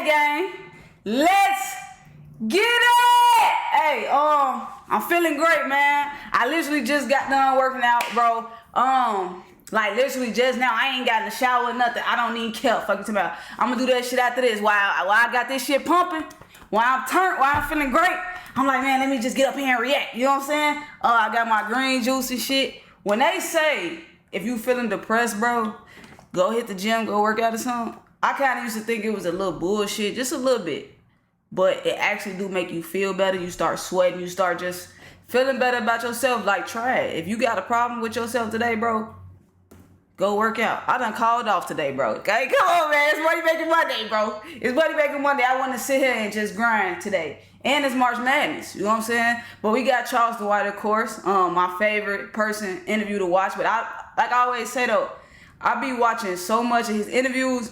gang. Let's get it! Hey, I'm feeling great, man. I literally just got done working out, bro. Like literally just now. I ain't got in the shower or nothing. I don't even care. Fuck you talking about. I'm gonna do that shit after this. While I got this shit pumping, while I'm feeling great, I'm like, man, let me just get up here and react. You know what I'm saying? I got my green juice and shit. When they say, if you feeling depressed, bro, go hit the gym, go work out or something. I kind of used to think it was a little bullshit, just a little bit. But it actually do make you feel better. You start sweating. You start just feeling better about yourself. Like, try it. If you got a problem with yourself today, bro, go work out. I done called off today, bro. Okay, come on, man. It's Money Making Monday, bro. It's Money Making Monday. I want to sit here and just grind today. And it's March Madness. You know what I'm saying? But we got Charleston White, of course. My favorite person interview to watch. But like I always say, though, I be watching so much of his interviews.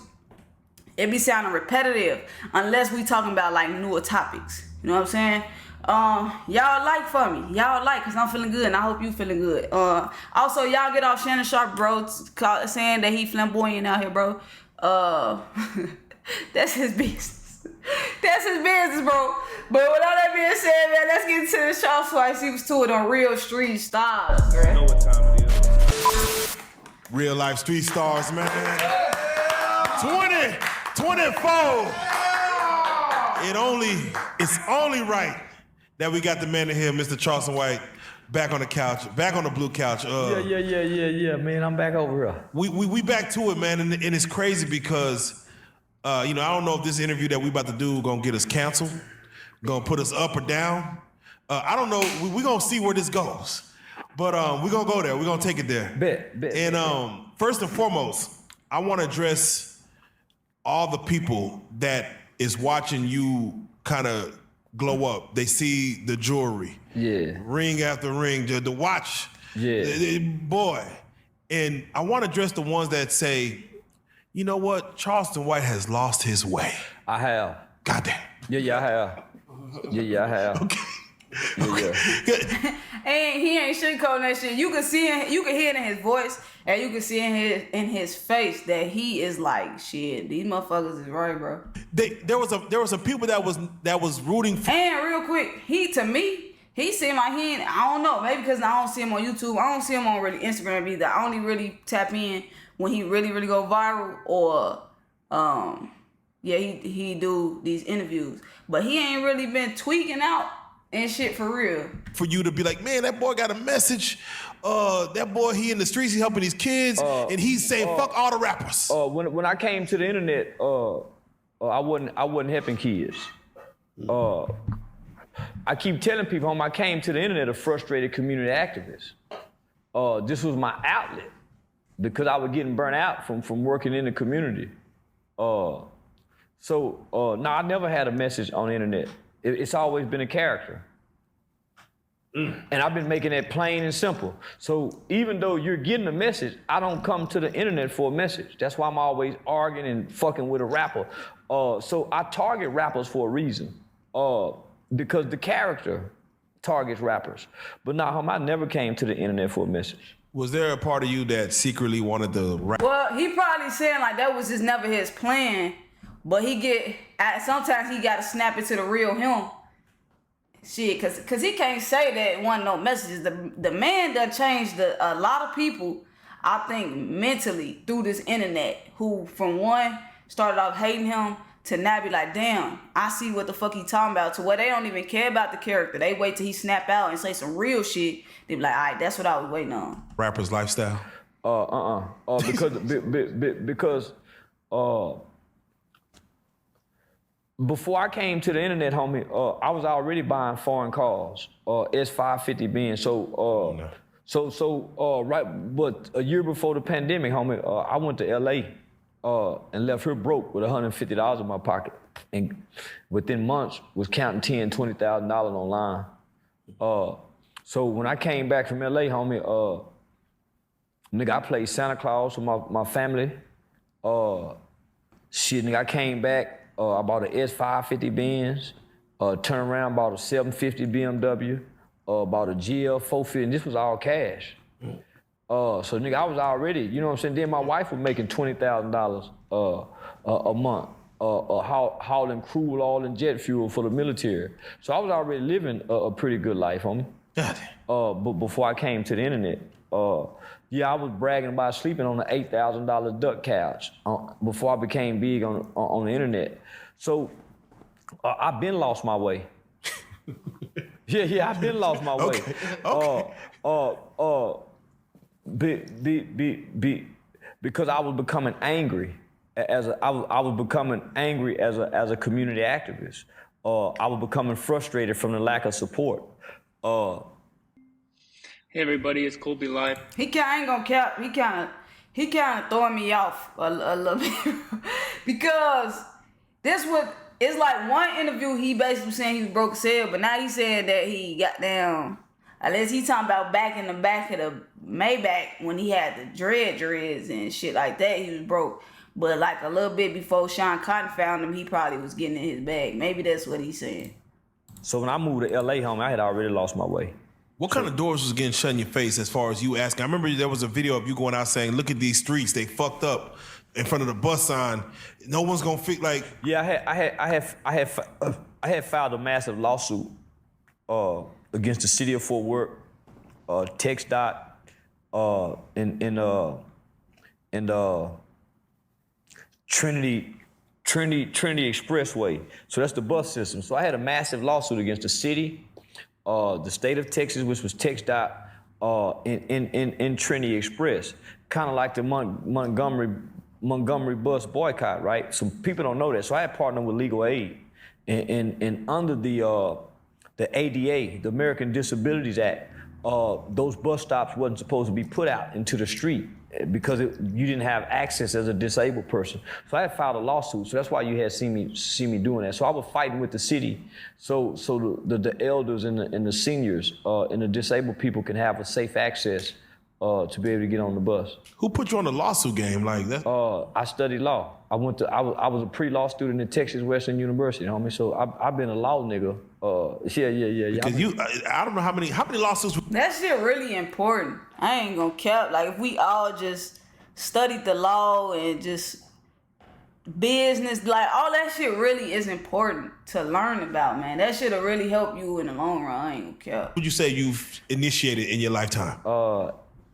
It be sounding repetitive unless we talking about like newer topics. You know what I'm saying? Y'all like for me. Y'all like, cause I'm feeling good and I hope you feeling good. Also, y'all get off Shannon Sharp, bro, saying that he flamboyant out here, bro. That's his business. That's his business, bro. But with all that being said, man, let's get into the Charleston White Season 2 on Real Street Stars, man. You know what time it is. Real life street stars, man. 2024. It's only right that we got the man in here, Mr. Charleston White, back on the couch, back on the blue couch. Yeah, man, I'm back over here. We back to it, man, and it's crazy because, I don't know if this interview that we about to do gonna get us canceled, gonna put us up or down. I don't know. We gonna see where this goes, but we gonna go there. We gonna take it there. Bet. And first and foremost, I want to address all the people that is watching you kind of glow up. They see the jewelry, ring after ring, the watch, boy. And I want to address the ones that say, you know what, Charleston White has lost his way. I have. Goddamn. Yeah, I have. Yeah, I have. Okay. Yeah. And he ain't sugarcoating that shit. You can see it, you can hear it in his voice, and you can see it in his face that he is like, shit, these motherfuckers is right, bro. There was some people that was rooting for. And real quick, he seemed like I don't know, maybe because I don't see him on YouTube. I don't see him on really Instagram either. I only really tap in when he really, really go viral or he do these interviews. But he ain't really been tweaking out and shit for real. For you to be like, man, that boy got a message. That boy, he in the streets, he helping these kids, and he's saying, fuck all the rappers. When I came to the internet, I wasn't helping kids. I keep telling people, I came to the internet a frustrated community activist. This was my outlet because I was getting burnt out from working in the community. I never had a message on the internet. It's always been a character. And I've been making that plain and simple. So even though you're getting a message, I don't come to the internet for a message. That's why I'm always arguing and fucking with a rapper. So I target rappers for a reason. Because the character targets rappers. But I never came to the internet for a message. Was there a part of you that secretly wanted to rap? Well, he probably saying like that was just never his plan. But sometimes he got to snap it to the real him. Shit, cause he can't say that it wasn't no messages. The man done changed a lot of people, I think, mentally through this internet, who from one started off hating him to now be like, damn, I see what the fuck he talking about, to where they don't even care about the character. They wait till he snap out and say some real shit. They be like, all right, that's what I was waiting on. Rapper's lifestyle? Because before I came to the internet, homie, I was already buying foreign cars, S550 Benz. But a year before the pandemic, homie, I went to LA and left here broke with $150 in my pocket, and within months was counting $10,000, $20,000 online. So when I came back from LA, homie, I played Santa Claus with my family. I came back. I bought an S550 Benz, turned around, bought a 750 BMW, bought a GL 450, and this was all cash. So I was already, you know what I'm saying? Then my wife was making $20,000 a month. hauling crude oil and jet fuel for the military. So I was already living a pretty good life, homie. But before I came to the internet, I was bragging about sleeping on an $8,000 duck couch before I became big on the internet. So I've been lost my way. I've been lost my way. Because I was becoming angry I was becoming angry as a community activist. I was becoming frustrated from the lack of support. Hey everybody, it's Colby Live. I ain't gonna cap. He kind of throwing me off a little bit because it's like one interview he basically saying he was broke as hell, but now he said that he got down. Unless he talking about back in the back of the Maybach when he had the dreads and shit like that, he was broke. But like a little bit before Sean Cotton found him, he probably was getting in his bag. Maybe that's what he's saying. So when I moved to LA, homie, I had already lost my way. What kind of doors was getting shut in your face as far as you asking? I remember there was a video of you going out saying, look at these streets, they fucked up in front of the bus sign. No one's gonna fit like. Yeah, I had filed a massive lawsuit against the city of Fort Worth, TxDOT, and Trinity Expressway. So that's the bus system. So I had a massive lawsuit against the city, the state of Texas, which was TxDOT, in Trinity Express, kind of like the Montgomery bus boycott, right? So people don't know that. So I had partnered with Legal Aid, and under the ADA, the American Disabilities Act, those bus stops wasn't supposed to be put out into the street because you didn't have access as a disabled person. So I had filed a lawsuit. So that's why you had seen me doing that. So I was fighting with the city, so the elders and the seniors and the disabled people can have a safe access to be able to get on the bus. Who put you on the lawsuit game like that? I studied law. I was a pre-law student at Texas Western University, homie. So I've been a law nigga. Yeah. Because I don't know how many lawsuits. That shit really important. I ain't gonna cap. Like if we all just studied the law and just business, like all that shit really is important to learn about, man. That shit'll really help you in the long run. I ain't gonna cap. What would you say you've initiated in your lifetime?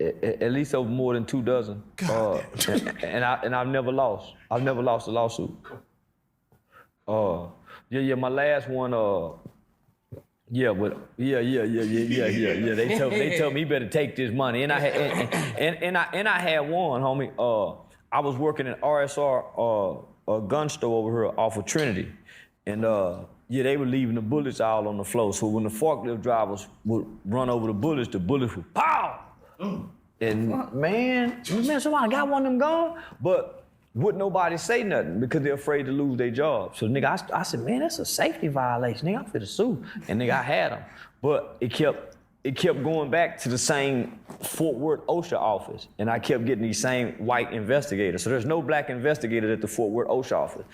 At least over more than 2 dozen. And I've never lost. I've never lost a lawsuit. My last one. They told me you better take this money, and I had one, homie. I was working at RSR, a gun store over here off of Trinity, and they were leaving the bullets all on the floor. So when the forklift drivers would run over the bullets would pow. And man, somebody got one of them gone, but would nobody say nothing because they're afraid to lose their job. So nigga, I said, man, that's a safety violation. Nigga, I'm finna sue. And nigga, I had them. But it kept going back to the same Fort Worth OSHA office. And I kept getting these same white investigators. So there's no black investigators at the Fort Worth OSHA office.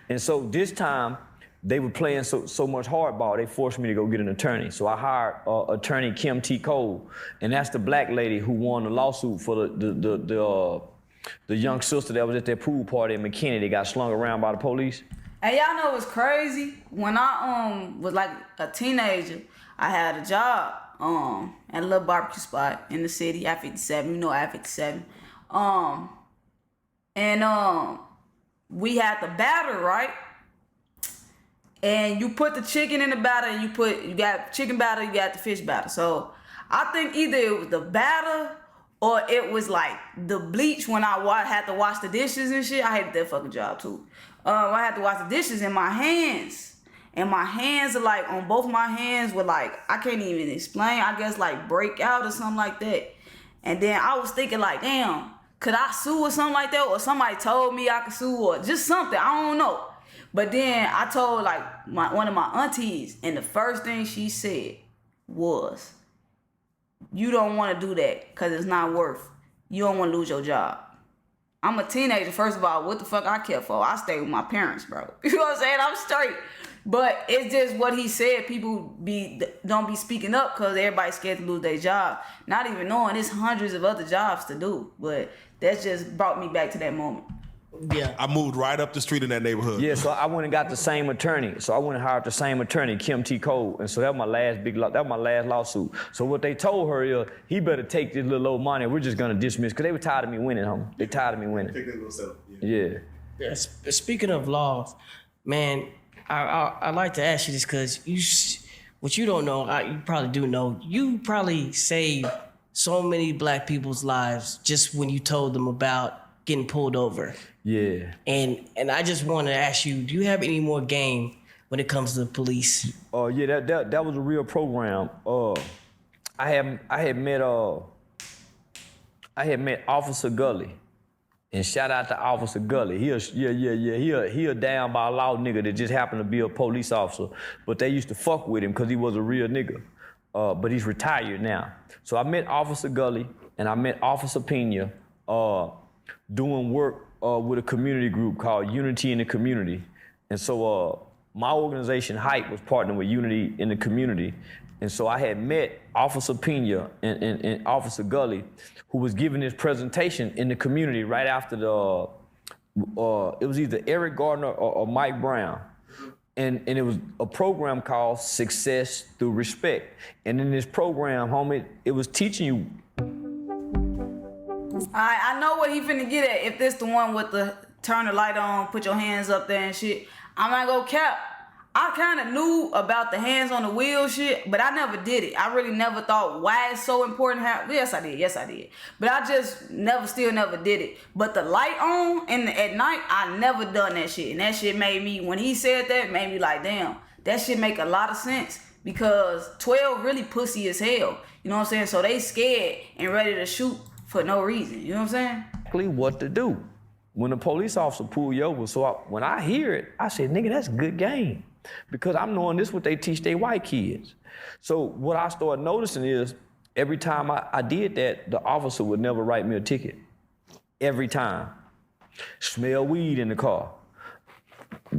And so this time, they were playing so much hardball, they forced me to go get an attorney. So I hired attorney Kim T. Cole, and that's the black lady who won the lawsuit for the young sister that was at that pool party in McKinney that got slung around by the police. And y'all know what's crazy? When I was like a teenager, I had a job at a little barbecue spot in the city, I-57, you know I-57. We had the batter, right? And you put the chicken in the batter, and you got chicken batter, you got the fish batter. So I think either it was the batter or it was like the bleach when I had to wash the dishes and shit. I hated that fucking job too. I had to wash the dishes in my hands. And my hands are like, on both my hands were like, I can't even explain. I guess like break out or something like that. And then I was thinking like, damn, could I sue or something like that? Or somebody told me I could sue or just something, I don't know. But then I told like one of my aunties, and the first thing she said was, you don't want to do that because it's not worth. You don't want to lose your job. I'm a teenager, first of all. What the fuck I care for? I stay with my parents, bro. You know what I'm saying? I'm straight. But it's just what he said. People don't be speaking up because everybody's scared to lose their job. Not even knowing there's hundreds of other jobs to do. But that just brought me back to that moment. Yeah. I moved right up the street in that neighborhood. Yeah, so I went and got the same attorney. So I went and hired the same attorney, Kim T. Cole. And so that was my last lawsuit. So what they told her is, he better take this little old money. We're just gonna dismiss, because they were tired of me winning, homie. They tired of me winning. Take that little setup. Yeah. Yeah. Speaking of laws, man, I'd like to ask you this because what you don't know, you probably do know. You probably saved so many black people's lives just when you told them about getting pulled over. Yeah. And I just want to ask you, do you have any more game when it comes to the police? Yeah, that was a real program. I had met Officer Gully. And shout out to Officer Gully. He a down by law nigga that just happened to be a police officer. But they used to fuck with him because he was a real nigga. But he's retired now. So I met Officer Gully and I met Officer Pena doing work with a community group called Unity in the Community. And so my organization, Hype, was partnering with Unity in the Community. And so I had met Officer Pena and Officer Gully, who was giving this presentation in the community right after it was either Eric Gardner or Mike Brown. And it was a program called Success Through Respect. And in this program, homie, it was teaching you. I know what he finna get at. If this the one with the turn the light on, put your hands up there and shit, I'm not gonna cap. I kind of knew about the hands on the wheel shit, but I never did it. I really never thought why it's so important. Yes, I did. But I just still never did it. But the light on at night, I never done that shit. And that shit made me, when he said that, made me like, damn, that shit make a lot of sense. Because 12 really pussy as hell. You know what I'm saying? So they scared and ready to shoot for no reason. You know what I'm saying? Exactly what to do when the police officer pull you over. So when I hear it, I say, nigga, that's good game. Because I'm knowing this what they teach their white kids. So what I started noticing is every time I did that, the officer would never write me a ticket. Every time. Smell weed in the car.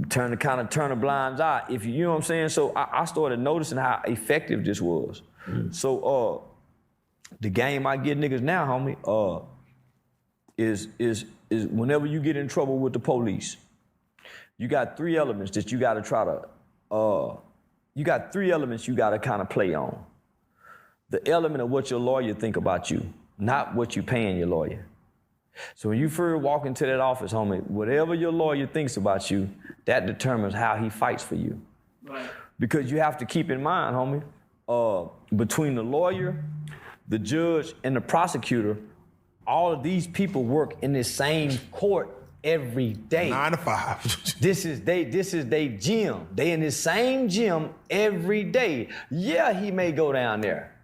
Turn the blinds eye. You know what I'm saying? So I started noticing how effective this was. So the game I get niggas now, homie, is whenever you get in trouble with the police, you got three elements that you got to try to, you got to kind of play on. The element of what your lawyer think about you, not what you paying your lawyer. So when you first walk into that office, homie, whatever your lawyer thinks about you, that determines how he fights for you. Right. Because you have to keep in mind, homie, between the lawyer, the judge, and the prosecutor, all of these people work in the same court every day. 9 to 5. This is they gym. They in the same gym every day. Yeah, he may go down there,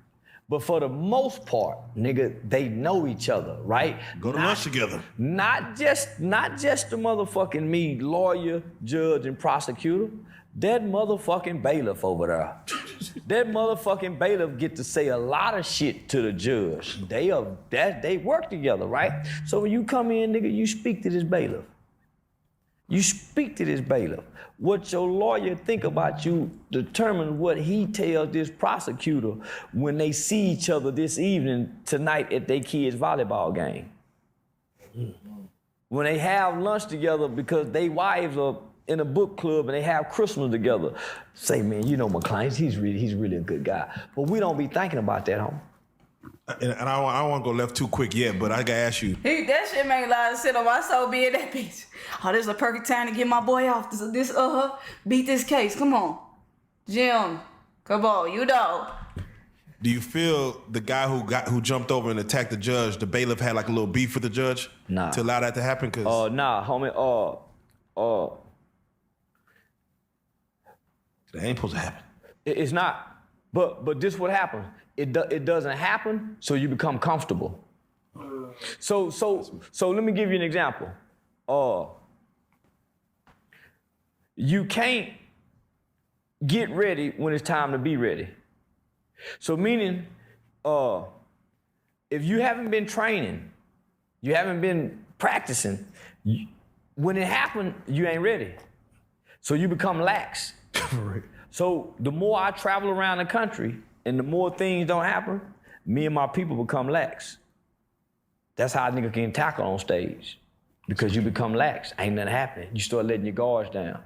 but for the most part, nigga, they know each other, right? Go to lunch together. Not just the motherfucking me, lawyer, judge, and prosecutor. That motherfucking bailiff over there. That motherfucking bailiff get to say a lot of shit to the judge. They work together, right? So when you come in, nigga, you speak to this bailiff. You speak to this bailiff. What your lawyer think about you determines what he tells this prosecutor when they see each other this evening, tonight at their kids' volleyball game. When they have lunch together because they wives are in a book club and they have Christmas together. Say, man, you know my client, he's really a good guy. But we don't be thinking about that, homie. And I don't want to go left too quick yet, but I gotta ask you. That shit make a lot of sense on my soul being that bitch. Oh, this is a perfect time to get my boy off. Beat this case. Come on. Jim, come on, you know. Do you feel the guy who jumped over and attacked the judge, the bailiff had like a little beef with the judge? Nah. To allow that to happen? Nah, homie, That ain't supposed to happen. It's not. But this what happens. It doesn't happen, so you become comfortable. So let me give you an example. You can't get ready when it's time to be ready. So meaning, if you haven't been training, you haven't been practicing, when it happens, you ain't ready. So you become lax. Right. So the more I travel around the country and the more things don't happen, me and my people become lax. That's how a nigga can tackle on stage. because you become lax. Ain't nothing happening. You start letting your guards down.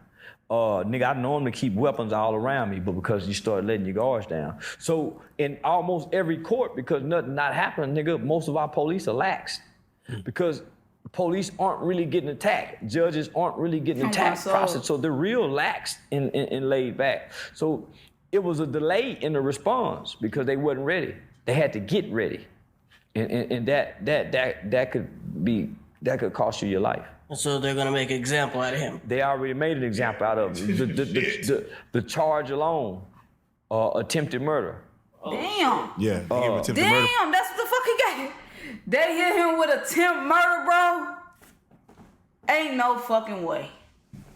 Nigga, I normally keep weapons all around me, but because you start letting your guards down. So in almost every court, because nothing not happening, nigga, most of our police are lax. Because police aren't really getting attacked. Judges aren't really getting attacked. So they're real lax and laid back. So it was a delay in the response because they wasn't ready. They had to get ready. And that could cost you your life. So they're gonna make an example out of him. They already made an example out of him. The charge alone, attempted murder. Damn. Yeah, he gave attempted murder. Damn, that's what the fuck he got. They hit him with attempt murder, bro. Ain't no fucking way.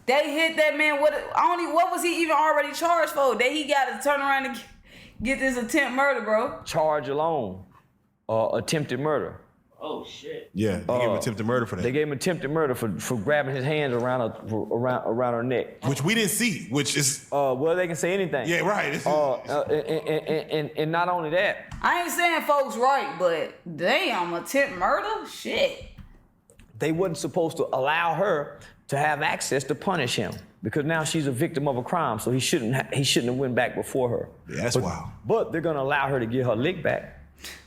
They hit that man with what was he even already charged for? That he got to turn around and get this attempt murder, bro. Charge alone, attempted murder. Oh shit. Yeah, they gave him attempted murder for that. They gave him attempted murder for grabbing his hands around her neck. Which we didn't see, which is... well, they can say anything. Yeah, right. And not only that. I ain't saying folks right, but damn, attempt murder? Shit. They wasn't supposed to allow her to have access to punish him because now she's a victim of a crime, so he shouldn't have went back before her. Yeah, that's wild. But they're gonna allow her to get her lick back.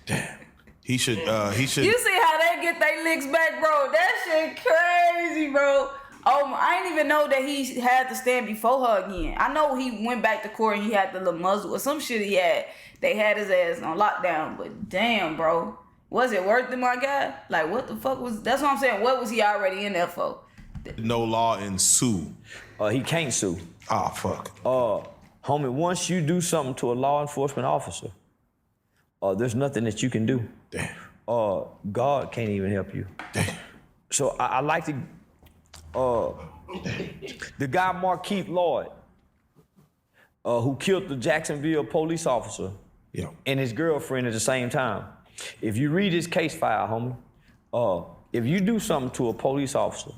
Damn. He should. You see how they get their licks back, bro? That shit crazy, bro. I didn't even know that he had to stand before her again. I know he went back to court and he had the little muzzle or some shit he had. They had his ass on lockdown, but damn, bro. Was it worth it, my guy? Like, what the fuck was... That's what I'm saying. What was he already in there for? No law and sue. He can't sue. Oh, fuck. Homie, once you do something to a law enforcement officer, there's nothing that you can do. Damn. God can't even help you. Damn. So I like to... the guy Markeith Lloyd, who killed the Jacksonville police officer and his girlfriend at the same time. If you read his case file, homie, if you do something to a police officer,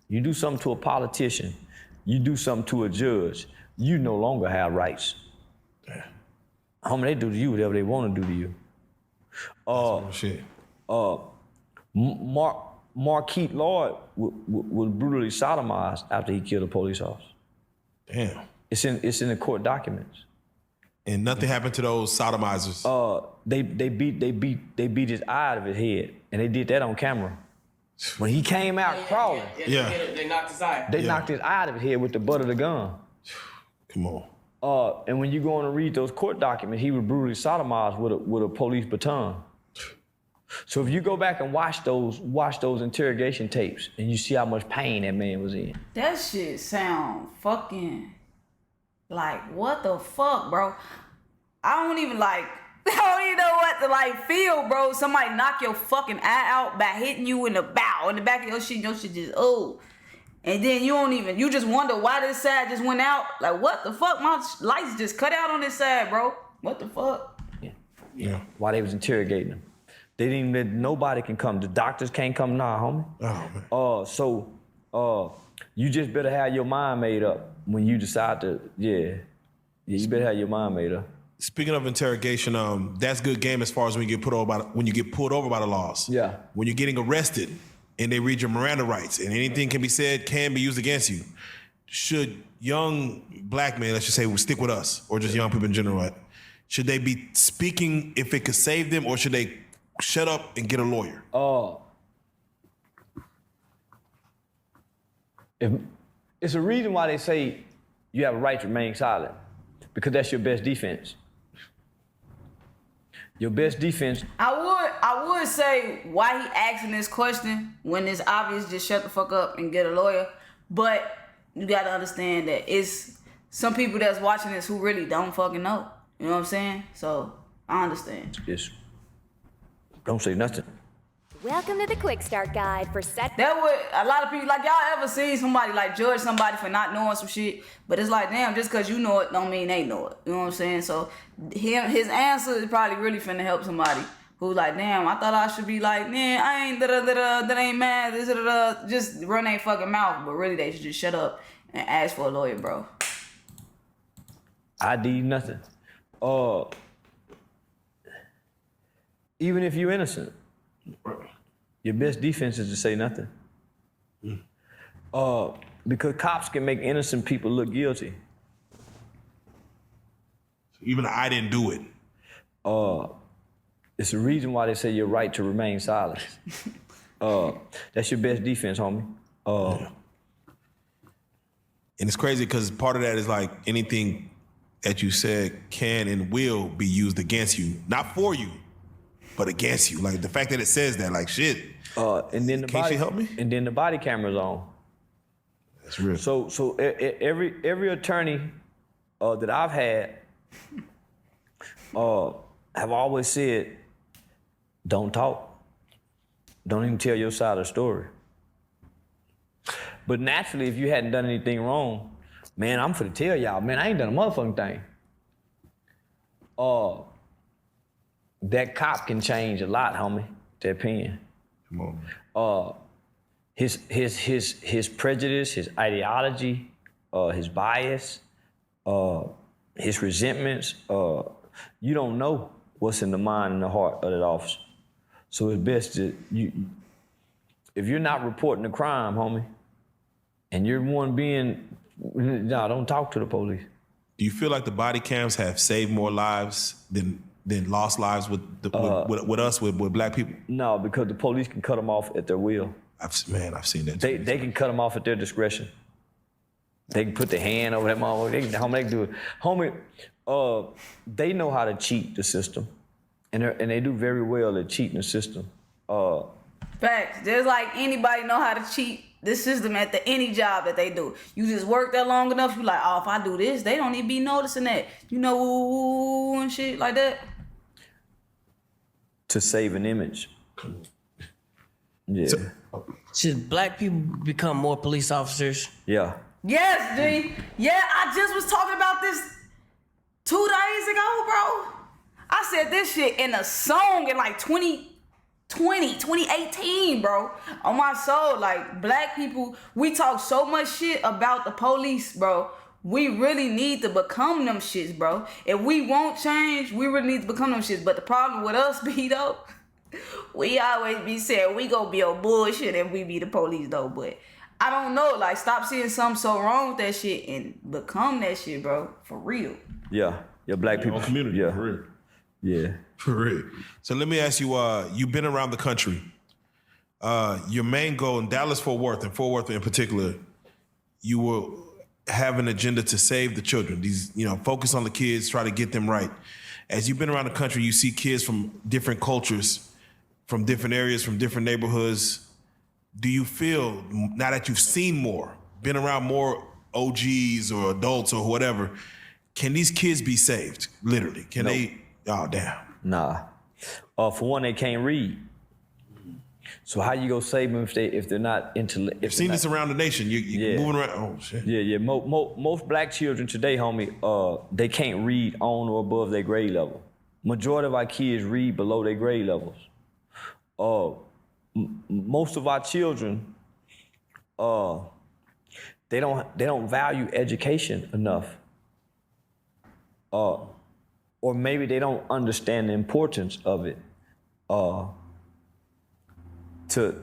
you do something to a politician, you do something to a judge, you no longer have rights. Damn. Homie, they do to you whatever they want to do to you. Shit. Markeith Lloyd was brutally sodomized after he killed a police officer. Damn. It's in the court documents. And nothing happened to those sodomizers. They beat his eye out of his head, and they did that on camera. When he came out crawling, They knocked his eye. they knocked his eye out of his head with the butt of the gun. Come on. And when you go on and read those court documents, he was brutally sodomized with a police baton. So if you go back and watch those interrogation tapes, and you see how much pain that man was in. That shit sound fucking like, what the fuck, bro? I don't even know what to feel, bro. Somebody knock your fucking eye out by hitting you in the back of your shit just, and then you just wonder why this side just went out. Like, what the fuck? My lights just cut out on this side, bro. What the fuck? Yeah. While they was interrogating him. They didn't let nobody can come. The doctors can't come now, homie. Oh, man. You just better have your mind made up when you decide to, you better have your mind made up. Speaking of interrogation, that's good game as far as when you get pulled over by the laws. Yeah. When you're getting arrested and they read your Miranda rights and anything can be used against you. Should young black men, let's just say, stick with us, or just young people in general, right? Should they be speaking if it could save them, or should they shut up and get a lawyer? It's a reason why they say you have a right to remain silent, because that's your best defense. Your best defense. I would say why he asking this question when it's obvious, just shut the fuck up and get a lawyer. But you gotta understand that it's some people that's watching this who really don't fucking know. You know what I'm saying? So I understand. Yes. Don't say nothing. Welcome to the Quick Start Guide for set. That would, a lot of people, like, y'all ever seen somebody like judge somebody for not knowing some shit, but it's like, damn, just because you know it don't mean they know it. You know what I'm saying? So his answer is probably really finna help somebody who's like, damn, I thought I should be like, man, I ain't that ain't mad, just run their fucking mouth, but really they should just shut up and ask for a lawyer, bro. I did nothing. Even if you're innocent, your best defense is to say nothing. Because cops can make innocent people look guilty. Even I didn't do it. It's the reason why they say your right to remain silent. That's your best defense, homie. Yeah. And it's crazy because part of that is like anything that you said can and will be used against you. Not for you, but against you. Like the fact that it says that, like shit. And then Can't she help me? And then the body camera's on. That's real. So every attorney that I've had have always said, don't talk. Don't even tell your side of the story. But naturally, if you hadn't done anything wrong, man, I'm finna tell y'all, man, I ain't done a motherfucking thing. That cop can change a lot, homie, that opinion. Come on. His prejudice, his ideology, his bias, his resentments, you don't know what's in the mind and the heart of that officer. So it's best that if you're not reporting the crime, homie, and you're one being, no, don't talk to the police. Do you feel like the body cams have saved more lives than lost lives with us, with black people? No, because the police can cut them off at their will. I've seen that. They can cut them off at their discretion. They can put their hand over that motherfucker. They can do it. Homie, they know how to cheat the system. And they do very well at cheating the system. Facts. There's like anybody know how to cheat the system at any job that they do. You just work there long enough, you like, oh, if I do this, they don't even be noticing that. You know, and shit like that. To save an image. Yeah. Should black people become more police officers? Yeah. Yes, G. Yeah, I just was talking about this 2 days ago, bro. I said this shit in a song in like 2018, bro. On my soul, like black people, we talk so much shit about the police, bro. We really need to become them shits, bro. If we won't change, we really need to become them shits. But the problem with us be though, we always be saying we gonna be on bullshit if we be the police though. But I don't know, like stop seeing something so wrong with that shit and become that shit, bro. For real. Yeah. Black people. Community. Yeah. For real. Yeah. For real. So let me ask you, you've been around the country. Your main goal in Dallas-Fort Worth, and Fort Worth in particular, you will have an agenda to save the children. These, focus on the kids, try to get them right. As you've been around the country, you see kids from different cultures, from different areas, from different neighborhoods. Do you feel, now that you've seen more, been around more OGs or adults or whatever, can these kids be saved? Literally, can they? Oh, damn. Nah. For one, they can't read. So how you gonna save them if they're not intellectual? I've seen this around the nation. You moving around. Oh shit. Yeah. Most black children today, homie, they can't read on or above their grade level. Majority of our kids read below their grade levels. Most of our children, they don't value education enough. Or maybe they don't understand the importance of it to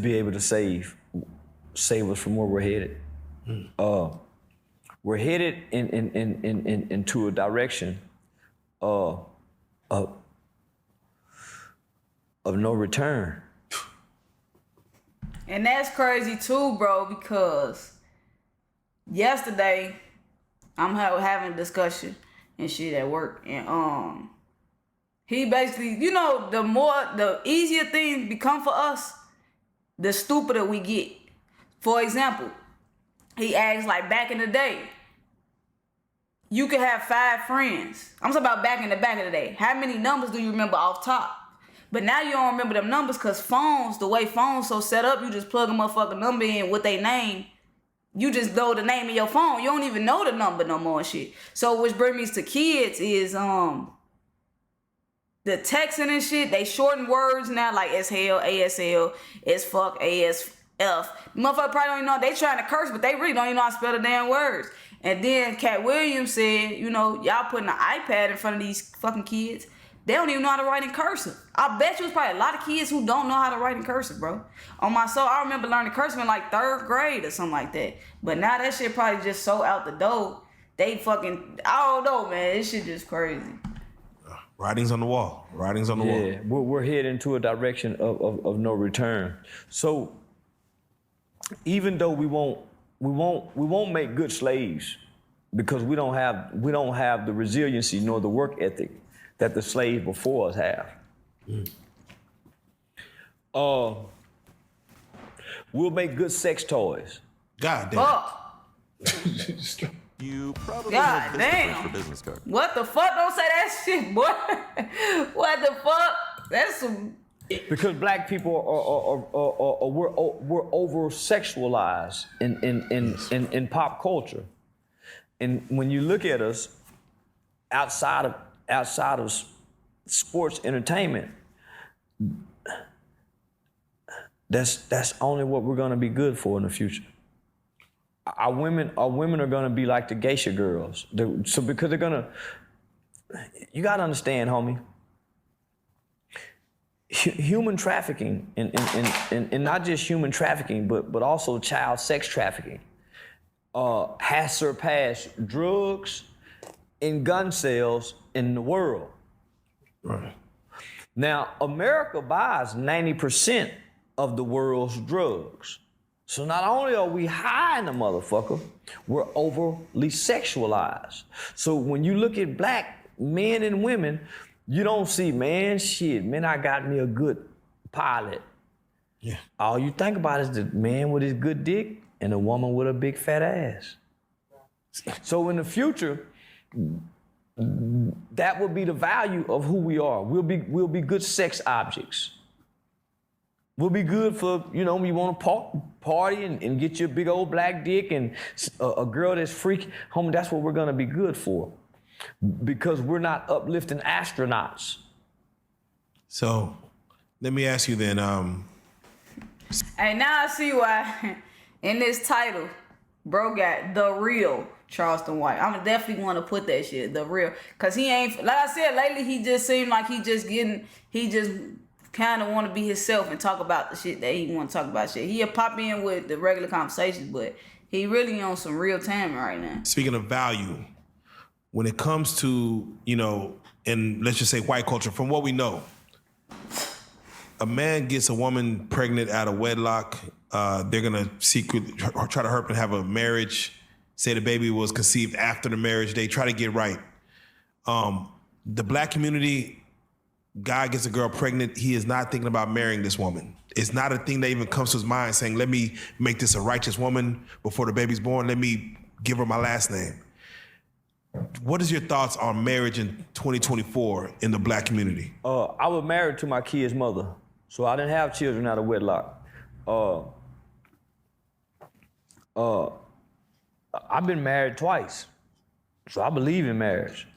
be able to save us from where we're headed. We're headed into a direction of no return. And that's crazy too, bro, because yesterday I'm having a discussion and shit at work, and he basically, the easier things become for us, the stupider we get. For example, he asked, like, back in the day, you could have 5 friends. I'm talking about back in the day. How many numbers do you remember off top? But now you don't remember them numbers because the way phones so set up, you just plug a motherfucking number in with their name. You just know the name of your phone. You don't even know the number no more and shit. So which brings me to kids is the texting and shit. They shorten words now, like as hell, ASL, as fuck, ASF. Motherfucker probably don't even know. They trying to curse, but they really don't even know how to spell the damn words. And then Cat Williams said, y'all putting an iPad in front of these fucking kids. They don't even know how to write in cursive. I bet you it's probably a lot of kids who don't know how to write in cursive, bro. On my soul, I remember learning cursive in like 3rd grade or something like that. But now that shit probably just so out the door. They fucking, I don't know, man. This shit just crazy. Writings on the wall. Writings on the wall. Yeah, we're heading to a direction of no return. So even though we won't make good slaves because we don't have the resiliency nor the work ethic that the slaves before us have. We'll make good sex toys. God damn. Fuck. You probably God have damn. for business card. What the fuck? Don't say that shit, boy. What the fuck? That's some. Because black people we're over sexualized in pop culture, and when you look at us outside of sports entertainment, that's only what we're gonna be good for in the future. Our women are gonna be like the geisha girls. So because they're gonna, you gotta understand, homie. Human trafficking and not just human trafficking, but also child sex trafficking has surpassed drugs and gun sales in the world. Right. Now, America buys 90% of the world's drugs. So not only are we high in the motherfucker, we're overly sexualized. So when you look at black men and women, you don't see, man, I got me a good pilot. Yeah. All you think about is the man with his good dick and the woman with a big fat ass. So in the future, that will be the value of who we are. We'll be good sex objects. We'll be good for, you want to party and get your big old black dick and a girl that's freaky. Homie, that's what we're gonna be good for. Because we're not uplifting astronauts. So, let me ask you then, Hey, now I see why in this title, bro got the real Charleston White. I'm definitely want to put that shit, the real. Cause he ain't, like I said, lately he just seemed like he just kind of want to be himself and talk about the shit that he want to talk about shit. He'll pop in with the regular conversations, but he really on some real time right now. speaking of value, when it comes to, and let's just say white culture, from what we know, a man gets a woman pregnant out of wedlock, they're gonna try to hurt and have a marriage, say the baby was conceived after the marriage, they try to get right. The black community, guy gets a girl pregnant, he is not thinking about marrying this woman. It's not a thing that even comes to his mind saying, let me make this a righteous woman before the baby's born, let me give her my last name. What is your thoughts on marriage in 2024 in the black community? I was married to my kid's mother, so I didn't have children out of wedlock. I've been married twice, so I believe in marriage.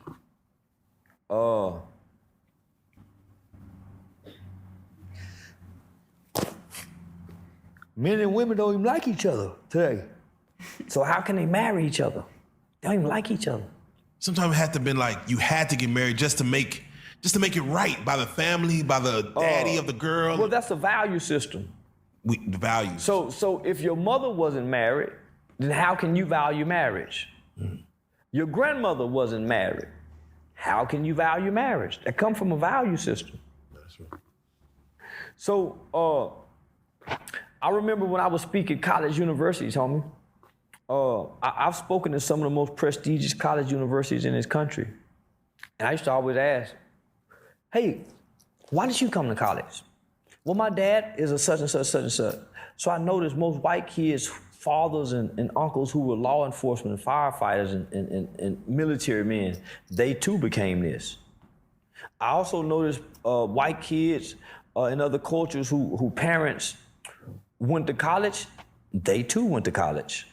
Men and women don't even like each other today. So how can they marry each other? They don't even like each other. Sometimes it had to been like you had to get married just to make it right by the family, by the daddy of the girl. Well, that's a value system. The values. So if your mother wasn't married, then how can you value marriage? Your grandmother wasn't married. How can you value marriage? That comes from a value system. That's right. So I remember when I was speaking at college universities, homie. I've spoken to some of the most prestigious college universities in this country. And I used to always ask, hey, why did you come to college? Well, my dad is a such and such, such and such. So I noticed most white kids, fathers and uncles who were law enforcement and firefighters and military men, they too became this. I also noticed white kids in other cultures who parents went to college, they too went to college.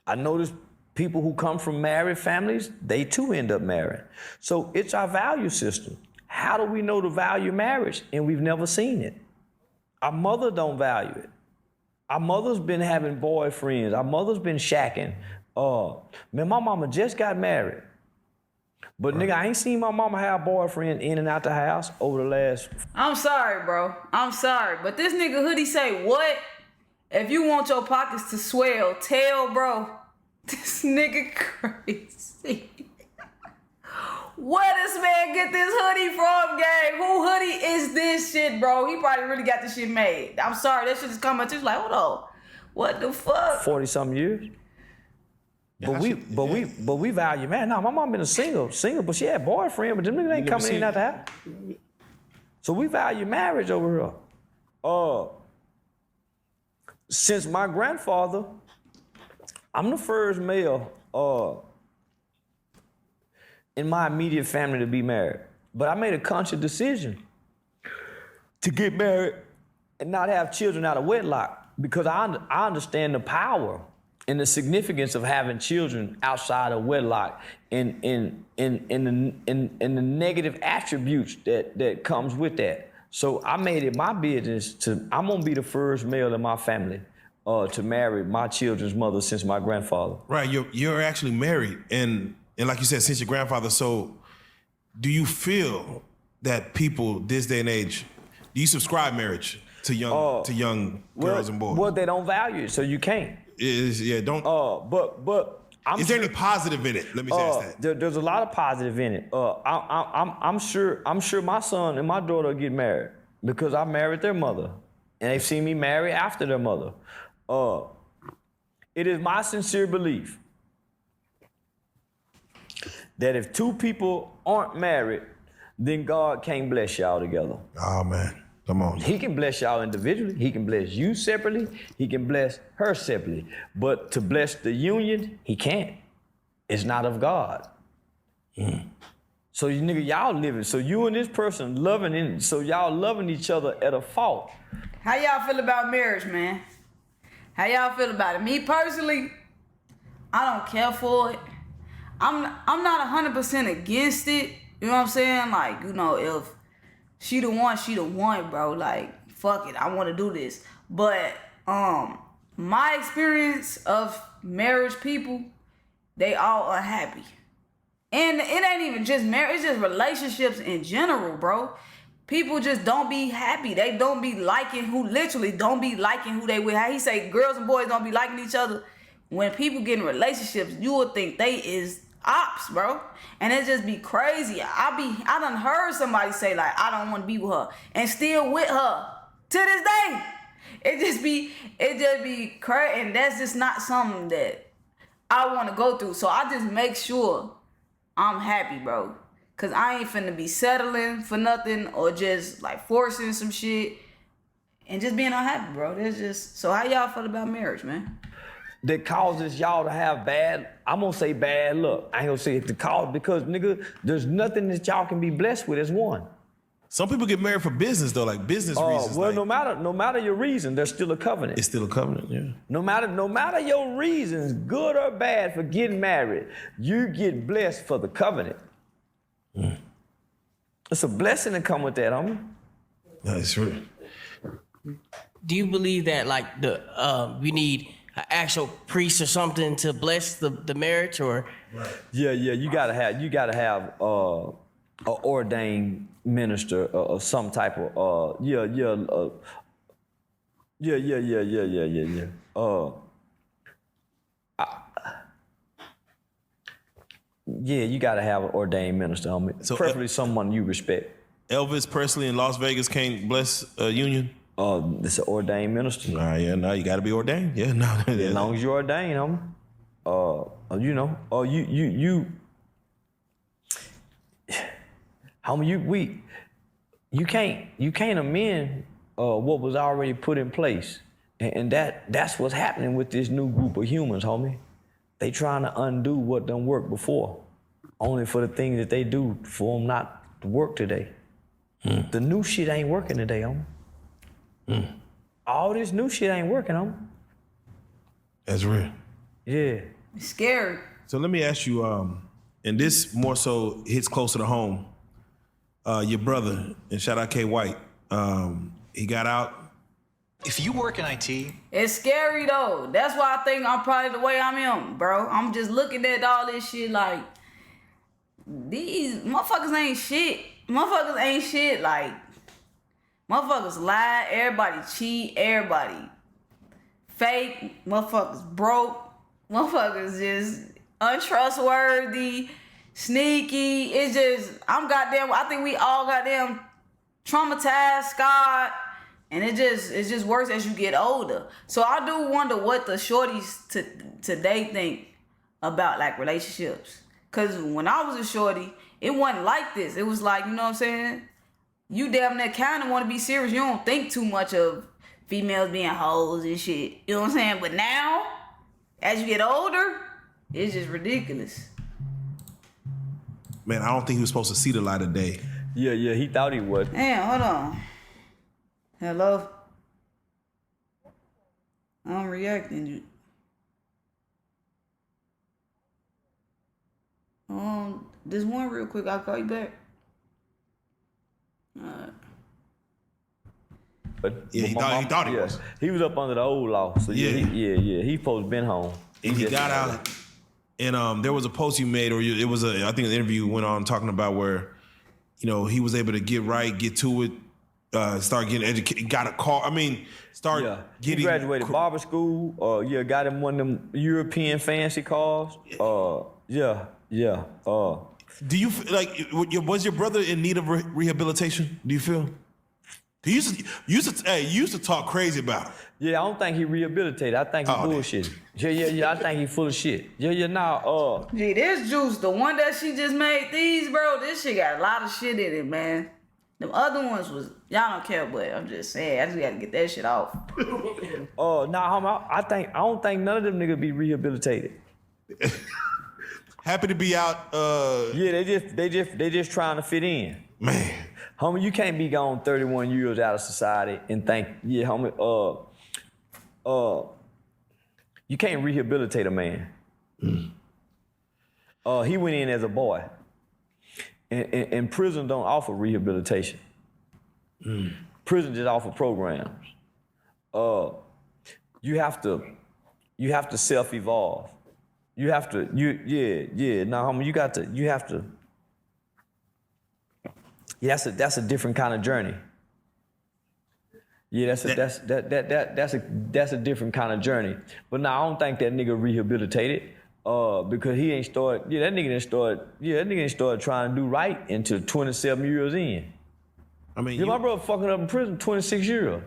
I noticed people who come from married families, they too end up married. So it's our value system. How do we know to value marriage? And we've never seen it. Our mother don't value it. Our mother's been having boyfriends. Our mother's been shacking. Man, my mama just got married. But nigga, I ain't seen my mama have a boyfriend in and out the house over the last. I'm sorry, bro. I'm sorry. But this nigga Hoodie say, what? If you want your pockets to swell, tell bro. This nigga crazy. Where this man get this hoodie from, gang? Who hoodie is this shit, bro? He probably really got this shit made. I'm sorry, that shit is coming to like, hold on. What the fuck? 40-something years. But we value, man. Nah, my mom been a single, but she had a boyfriend, but them niggas ain't coming in and out the house. So we value marriage over here. Since my grandfather, I'm the first male in my immediate family to be married. But I made a conscious decision to get married and not have children out of wedlock because I understand the power and the significance of having children outside of wedlock and the negative attributes that comes with that. So I made it my business I'm gonna be the first male in my family to marry my children's mother since my grandfather. Right, you're actually married, and like you said, since your grandfather. So, do you feel that people this day and age, do you subscribe marriage to young girls and boys? Well, they don't value it, so you can't. Don't. But is there any positive in it? Let me ask that. There's a lot of positive in it. I'm sure my son and my daughter get married because I married their mother, and they've seen me marry after their mother. It is my sincere belief that if two people aren't married, then God can't bless y'all together. Oh man, come on. He can bless y'all individually. He can bless you separately. He can bless her separately. But to bless the union, he can't. It's not of God. So you nigga, y'all living. So you and this person loving, so y'all loving each other at a fault. How y'all feel about marriage, man? How y'all feel about it? Me personally, I don't care for it. I'm not 100% against it. You know what I'm saying? Like, you know, if she the one, bro. Like, fuck it, I want to do this. But my experience of marriage people, they all unhappy. And it ain't even just marriage, it's just relationships in general, bro. People just don't be happy. They don't be liking literally don't be liking who they with. How he say girls and boys don't be liking each other. When people get in relationships, you would think they is ops, bro. And it just be crazy. I done heard somebody say like, I don't want to be with her and still with her to this day. It just be crazy. And that's just not something that I want to go through. So I just make sure I'm happy, bro. Cause I ain't finna be settling for nothing or just like forcing some shit and just being unhappy, bro. That's just, so how y'all feel about marriage, man? That causes y'all to have I'm gonna say bad luck. I ain't gonna say it to cause, because nigga, there's nothing that y'all can be blessed with as one. Some people get married for business though, like business reasons. Well, like, no matter your reason, there's still a covenant. It's still a covenant, yeah. No matter your reasons, good or bad, for getting married, you get blessed for the covenant. It's a blessing to come with that, homie. That's true. Do you believe that like we need an actual priest or something to bless the marriage, or? Right. Yeah, you gotta have a ordained minister or some type of yeah. Yeah, you gotta have an ordained minister, homie. So preferably someone you respect. Elvis Presley in Las Vegas can't bless a union? It's an ordained minister. Nah, yeah, no, you gotta be ordained. Yeah, no. As long as you're ordained, homie. You know, homie, you can't amend what was already put in place. And that's what's happening with this new group of humans, homie. They trying to undo what done worked before, only for the things that they do for them not to work today. The new shit ain't working today, homie. All this new shit ain't working, homie. That's real. Yeah. It's scary. So let me ask you, and this more so hits closer to home. Your brother, and shout out K White, he got out. If you work in IT, it's scary though. That's why I think I'm probably the way I'm in, bro. I'm just looking at all this shit like, these motherfuckers ain't shit. Motherfuckers ain't shit. Like, motherfuckers lie, everybody cheat, everybody fake, motherfuckers broke, motherfuckers just untrustworthy, sneaky. It's just, I think we all goddamn traumatized, scarred, and it's just worse as you get older. So I do wonder what the shorties today think about like relationships. Cause when I was a shorty, it wasn't like this. It was like, you know what I'm saying? You damn near kind of want to be serious. You don't think too much of females being hoes and shit. You know what I'm saying? But now, as you get older, it's just ridiculous. Man, I don't think he was supposed to see the light of day. Yeah, he thought he would. Damn, hold on. Hello? I'm reacting. This one real quick. I'll call you back. Alright. But Yeah, he thought he was. He was up under the old law. So he supposed to been home. And he got out, and there was a post you made, or it was I think an interview went on talking about where, you know, he was able to get right, get to it, start getting educated, got a car. I mean, getting. He graduated barber school. Got him one of them European fancy cars. Do you like? Was your brother in need of rehabilitation? Do you feel? He used to talk crazy about it. Yeah, I don't think he rehabilitated. I think he bullshitted. Yeah. I think he full of shit. Gee, this juice, the one that she just made these, bro, this shit got a lot of shit in it, man. Them other ones was, y'all don't care, but I'm just saying, I just gotta get that shit off. I don't think none of them niggas be rehabilitated. Happy to be out. Yeah, they just trying to fit in. Man. Homie, you can't be gone 31 years out of society and think, homie, you can't rehabilitate a man. He went in as a boy. And prison don't offer rehabilitation. Prison just offer programs. You have to self-evolve. You have to, homie, you have to. Yeah, that's a different kind of journey. Yeah, that's a different kind of journey. But now I don't think that nigga rehabilitated because he ain't started. That nigga didn't start trying to do right until 27 years in. I mean, my brother fucking up in prison 26 years.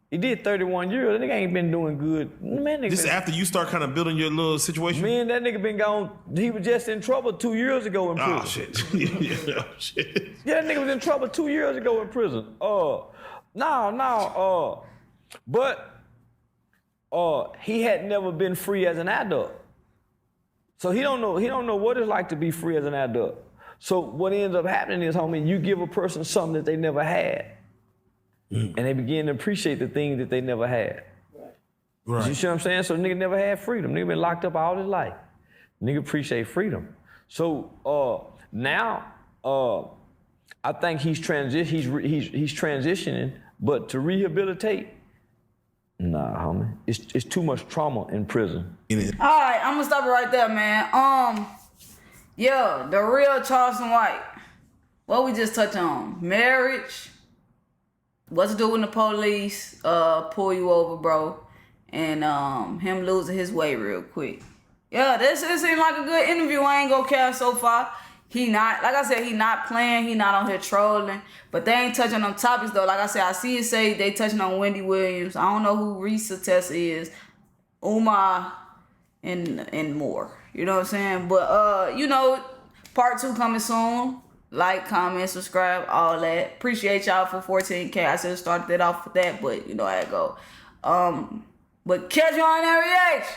He did 31 years. That nigga ain't been doing good. Man, just after you start kind of building your little situation? Man, that nigga been gone. He was just in trouble 2 years ago in prison. Oh, shit. Shit. Yeah, that nigga was in trouble 2 years ago in prison. But he had never been free as an adult. So he don't know what it's like to be free as an adult. So what ends up happening is, homie, you give a person something that they never had. And they begin to appreciate the things that they never had. Right. You see what I'm saying? So nigga never had freedom. Nigga been locked up all his life. Nigga appreciate freedom. So now I think he's transitioning, but to rehabilitate, nah, homie. It's too much trauma in prison. All right, I'm gonna stop it right there, man. The real Charleston White. What we just touched on? Marriage. What to do when the police pull you over, bro, and him losing his way real quick. Yeah, this seemed like a good interview. I ain't gonna care so far. He not, like I said, he not playing. He not on here trolling. But they ain't touching on topics though. Like I said, I see it say they touching on Wendy Williams. I don't know who Risa Tessa is, Umar, and more. You know what I'm saying? But part 2 coming soon. Like, comment, subscribe, all that. Appreciate y'all for 14K. I should have started that off with that, but you know how it go. But catch you on that reaction.